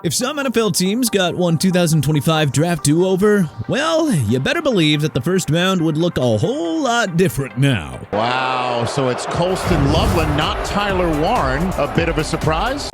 If some NFL teams got one 2025 draft do-over, well, you better believe that the first round would look a whole lot different now. Wow, so it's Colston Loveland, not Tyler Warren. A bit of a surprise?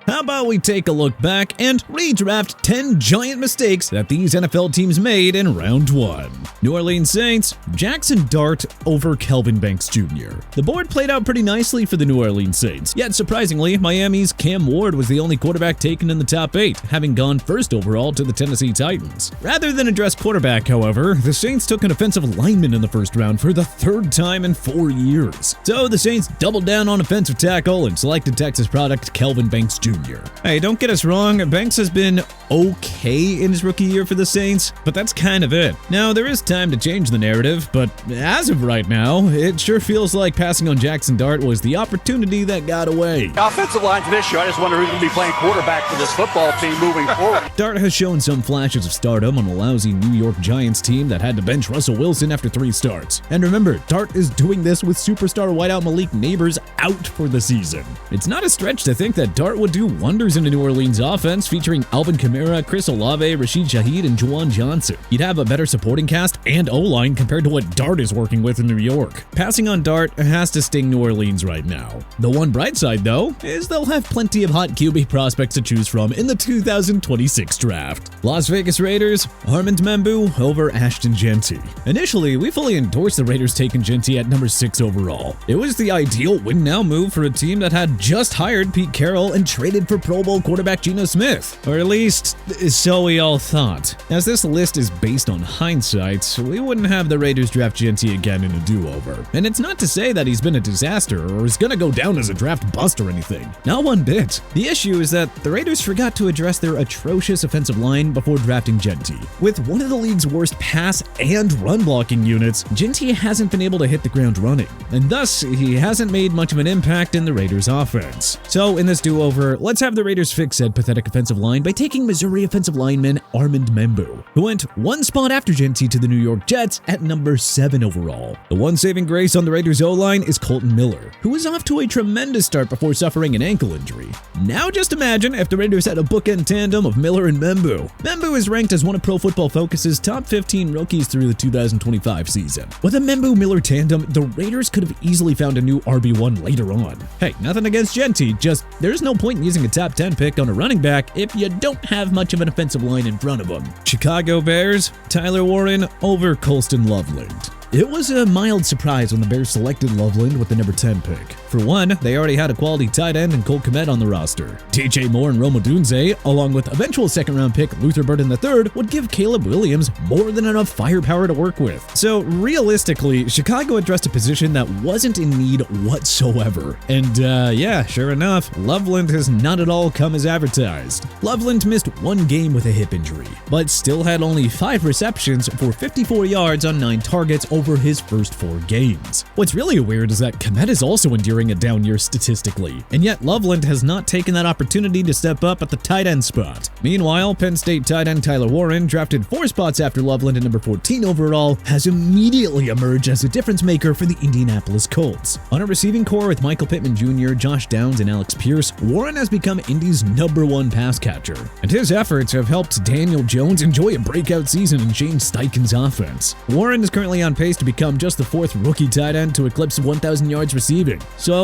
How about we take a look back and redraft 10 giant mistakes that these NFL teams made in round 1. New Orleans Saints, Jaxson Dart over Kelvin Banks Jr. The board played out pretty nicely for the New Orleans Saints, yet surprisingly, Miami's Cam Ward was the only quarterback taken in the top 8, having gone first overall to the Tennessee Titans. Rather than address quarterback, however, the Saints took an offensive lineman in the first round for the third time in 4 years. So the Saints doubled down on offensive tackle and selected Texas product Kelvin Banks Jr. Hey, don't get us wrong, Banks has been okay in his rookie year for the Saints, but that's kind of it. Now, there is time to change the narrative, but as of right now, it sure feels like passing on Jaxson Dart was the opportunity that got away. Offensive line's an issue. I just wonder who's going to be playing quarterback for this football team moving forward. Dart has shown some flashes of stardom on a lousy New York Giants team that had to bench Russell Wilson after 3 starts. And remember, Dart is doing this with superstar wideout Malik Neighbors out for the season. It's not a stretch to think that Dart would do wonders in the New Orleans offense featuring Alvin Kamara, Chris Olave, Rashid Shaheed, and Juwan Johnson. You'd have a better supporting cast and O-line compared to what Dart is working with in New York. Passing on Dart has to sting New Orleans right now. The one bright side, though, is they'll have plenty of hot QB prospects to choose from in the 2026 draft. Las Vegas Raiders, Armand Membou over Ashton Genty. Initially, we fully endorsed the Raiders taking Genty at number 6 overall. It was the ideal win-now move for a team that had just hired Pete Carroll and traded for Pro Bowl quarterback Geno Smith. Or at least, so we all thought. As this list is based on hindsight, we wouldn't have the Raiders draft Genty again in a do-over. And it's not to say that he's been a disaster or is gonna go down as a draft bust or anything. Not one bit. The issue is that the Raiders forgot to address their atrocious offensive line before drafting Genty. With one of the league's worst pass and run blocking units, Genty hasn't been able to hit the ground running, and thus he hasn't made much of an impact in the Raiders offense. So in this do-over, let's have the Raiders fix said pathetic offensive line by taking Missouri offensive lineman Armand Membou, who went one spot after Genty to the New York Jets at number 7 overall. The one saving grace on the Raiders O-line is Colton Miller, who was off to a tremendous start before suffering an ankle injury. Now just imagine if the Raiders had a bookend tandem of Miller and Membou. Membou is ranked as one of Pro Football Focus's top 15 rookies through the 2025 season. With a Membou-Miller tandem, the Raiders could have easily found a new RB1 later on. Hey, nothing against Genty, just there's no point in using a top 10 pick on a running back if you don't have much of an offensive line in front of them. Chicago Bears, Tyler Warren over Colston Loveland. It was a mild surprise when the Bears selected Loveland with the number 10 pick. For one, they already had a quality tight end in Cole Kmet on the roster. DJ Moore and Rome Odunze, along with eventual second-round pick Luther Burden III, would give Caleb Williams more than enough firepower to work with. So realistically, Chicago addressed a position that wasn't in need whatsoever. And yeah, sure enough, Loveland has not at all come as advertised. Loveland missed 1 game with a hip injury, but still had only 5 receptions for 54 yards on 9 targets over his first 4 games. What's really weird is that Kmet is also enduring a down year statistically, and yet Loveland has not taken that opportunity to step up at the tight end spot. Meanwhile, Penn State tight end Tyler Warren, drafted 4 spots after Loveland at number 14 overall, has immediately emerged as a difference maker for the Indianapolis Colts. On a receiving core with Michael Pittman Jr., Josh Downs, and Alex Pierce, Warren has become Indy's number 1 pass catcher, and his efforts have helped Daniel Jones enjoy a breakout season in Shane Steichen's offense. Warren is currently on pace to become just the 4th rookie tight end to eclipse 1,000 yards receiving. So,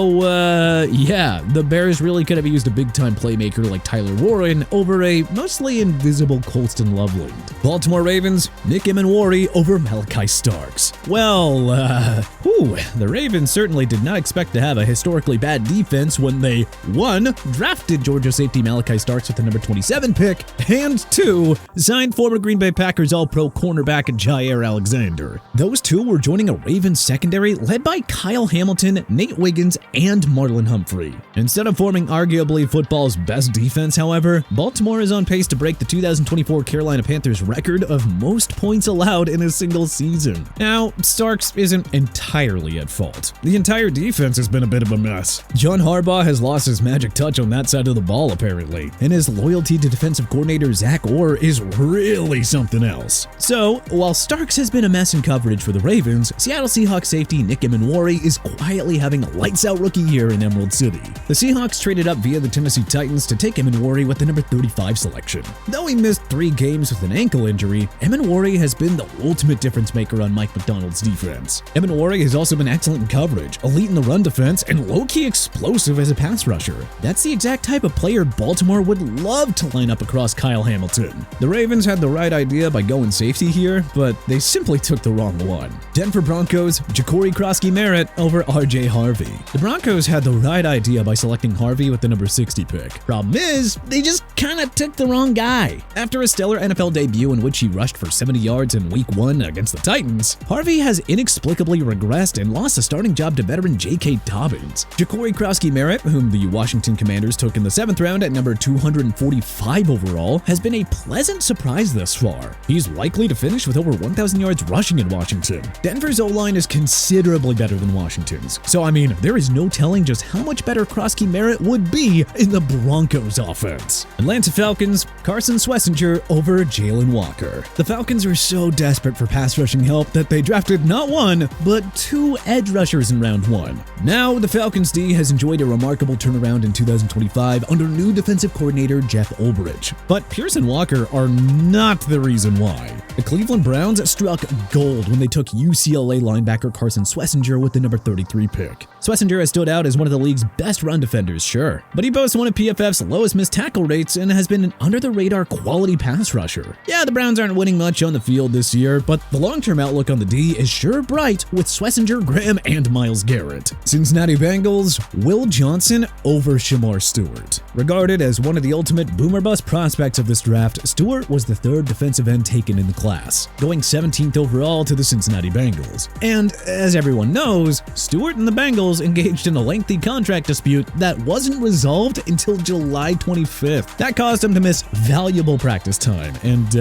yeah, the Bears really could have used a big-time playmaker like Tyler Warren over a mostly invisible Colston Loveland. Baltimore Ravens, Nick Emenwari over Malachi Starks. Well, the Ravens certainly did not expect to have a historically bad defense when they, 1, drafted Georgia safety Malachi Starks with the number 27 pick, and 2, signed former Green Bay Packers All-Pro cornerback Jair Alexander. Those 2 were joining a Ravens secondary led by Kyle Hamilton, Nate Wiggins, and Marlon Humphrey. Instead of forming arguably football's best defense, however, Baltimore is on pace to break the 2024 Carolina Panthers record of most points allowed in a single season. Now, Starks isn't entirely at fault. The entire defense has been a bit of a mess. John Harbaugh has lost his magic touch on that side of the ball apparently, and his loyalty to defensive coordinator Zach Orr is really something else. So, while Starks has been a mess in coverage for the Ravens, Seattle Seahawks safety Nick Emenwari is quietly having a lights-out rookie year in Emerald City. The Seahawks traded up via the Tennessee Titans to take Emenwari with the number 35 selection. Though he missed 3 games with an ankle injury, Emenwari has been the ultimate difference maker on Mike Macdonald's defense. Emenwari has also been excellent in coverage, elite in the run defense, and low-key explosive as a pass rusher. That's the exact type of player Baltimore would love to line up across Kyle Hamilton. The Ravens had the right idea by going safety here, but they simply took the wrong one. Denver Broncos, Ja'Cory Krosky-Merritt over RJ Harvey. The Broncos had the right idea by selecting Harvey with the number 60 pick. Problem is, they just kinda took the wrong guy. After a stellar NFL debut in which he rushed for 70 yards in Week 1 against the Titans, Harvey has inexplicably regressed and lost a starting job to veteran J.K. Dobbins. Ja'Cory Krosky-Merritt, whom the Washington Commanders took in the 7th round at number 245 overall, has been a pleasant surprise thus far. He's likely to finish with over 1,000 yards rushing in Washington. Denver's O-line is considerably better than Washington's, so I mean, there is no telling just how much better Krosky-Merritt would be in the Broncos offense. Atlanta Falcons, Carson Schlesinger over Jalen Walker. The Falcons are so desperate for pass rushing help that they drafted not 1, but 2 edge rushers in round 1. Now, the Falcons D has enjoyed a remarkable turnaround in 2025 under new defensive coordinator Jeff Ulbrich. But Pierce and Walker are not the reason why. The Cleveland Browns struck gold when they took UCLA linebacker Carson Schlesinger with the number 33 pick. Schlesinger has stood out as one of the league's best run defenders, sure, but he boasts one of PFF's lowest missed tackle rates and has been an under-the-radar quality pass rusher. Yeah, the Browns aren't winning much on the field this year, but the long-term outlook on the D is sure bright with Schlesinger, Graham, and Myles Garrett. Cincinnati Bengals, Will Johnson over Shamar Stewart. Regarded as one of the ultimate boomer-bust prospects of this draft, Stewart was the 3rd defensive end taken in the class, going 17th overall to the Cincinnati Bengals. And as everyone knows, Stewart and the Bengals engaged in a lengthy contract dispute that wasn't resolved until July 25th. That caused him to miss valuable practice time, and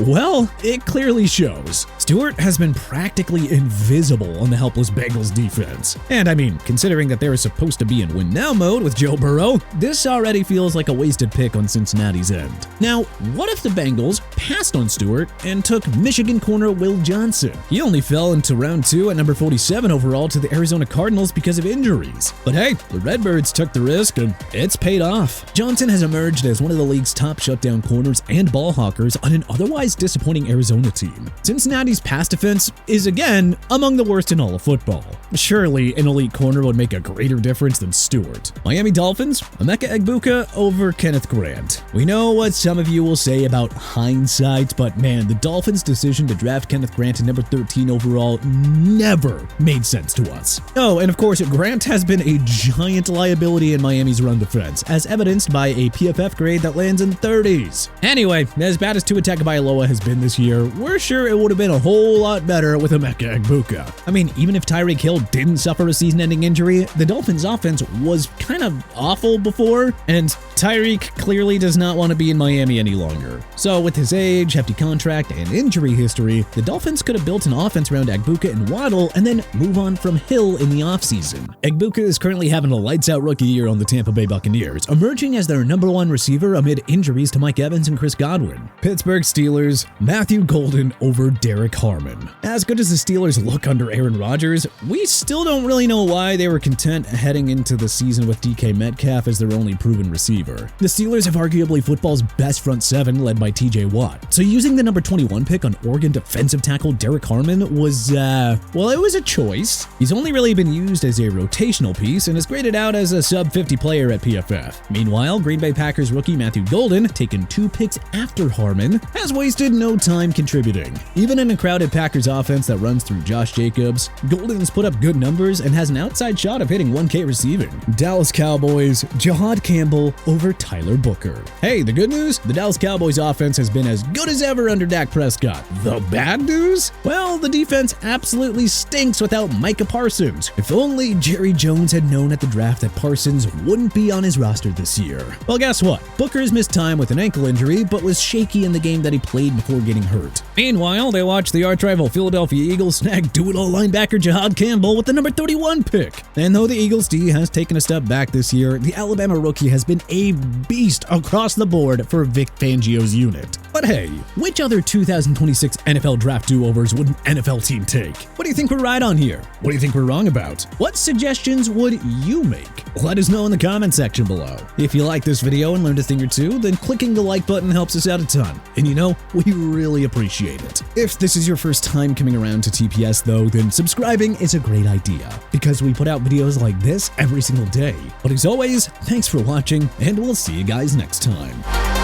well, it clearly shows. Stewart has been practically invisible on the helpless Bengals defense. And I mean, considering that they're supposed to be in win now mode with Joe Burrow, this already feels like a wasted pick on Cincinnati's end. Now, what if the Bengals passed on Stewart and took Michigan corner Will Johnson? He only fell into round 2 at number 47 overall to the Arizona Cardinals because of injuries. But hey, the Redbirds took the risk and it's paid off. Johnson has emerged as one of the league's top shutdown corners and ball hawkers on an otherwise disappointing Arizona team. Cincinnati's pass defense is again among the worst in all of football. Surely an elite corner would make a greater difference than Stewart. Miami Dolphins, Emeka Egbuka over Kenneth Grant. We know what some of you will say about hindsight, but man, the Dolphins' decision to draft Kenneth Grant at number 13 overall never made sense to us. Oh, and of course, Grant has been a giant liability in Miami's run defense, as evidenced by a PFF grade that lands in 30s. Anyway, as bad as Tua Tagovailoa has been this year, we're sure it would have been a whole lot better with Emeka Egbuka. I mean, even if Tyreek Hill didn't suffer a season-ending injury, the Dolphins' offense was kind of awful before, and Tyreek clearly does not want to be in Miami any longer. So with his age, hefty contract, and injury history, the Dolphins could have built an offense around Egbuka and Waddle and then move on from Hill in the offseason. Egbuka is currently having a lights-out rookie year on the Tampa Bay Buccaneers, emerging as their number 1 receiver amid injuries to Mike Evans and Chris Godwin. Pittsburgh Steelers, Matthew Golden over Derek Harmon. As good as the Steelers look under Aaron Rodgers, we still don't really know why they were content heading into the season with DK Metcalf as their only proven receiver. The Steelers have arguably football's best front 7 led by TJ Watt, so using the number 21 pick on Oregon defensive tackle Derek Harmon was, well, it was a choice. He's only really been used as a rotational piece and is graded out as a sub-50 player at PFF. Meanwhile, Green Bay Packers rookie Matthew Golden, taken 2 picks after Harmon, has wasted no time contributing. Even in a crowded Packers offense that runs through Josh Jacobs, Golden's put up good numbers and has an outside shot of hitting 1K receiving. Dallas Cowboys, Jahad Campbell over Tyler Booker. Hey, the good news? The Dallas Cowboys offense has been as good as ever under Dak Prescott. The bad news? Well, the defense absolutely stinks without Micah Parsons. If only Jerry Jones had known at the draft that Parsons wouldn't be on his roster this year. Well, guess what? Booker's missed time with an ankle injury, but was shaky in the game that he played before getting hurt. Meanwhile, they watched the arch-rival Philadelphia Eagles snag do-it-all linebacker Jahad Campbell with the number 31 pick. And though the Eagles D has taken a step back this year, the Alabama rookie has been a beast across the board for Vic Fangio's unit. But hey, which other 2026 NFL draft do-overs wouldn't NFL team take? What do you think we're right on here? What do you think we're wrong about? What suggestions would you make? Let us know in the comment section below. If you like this video and learned a thing or two, then clicking the like button helps us out a ton. And you know, we really appreciate it. If this is your first time coming around to TPS though, then subscribing is a great idea because we put out videos like this every single day. But as always, thanks for watching and we'll see you guys next time.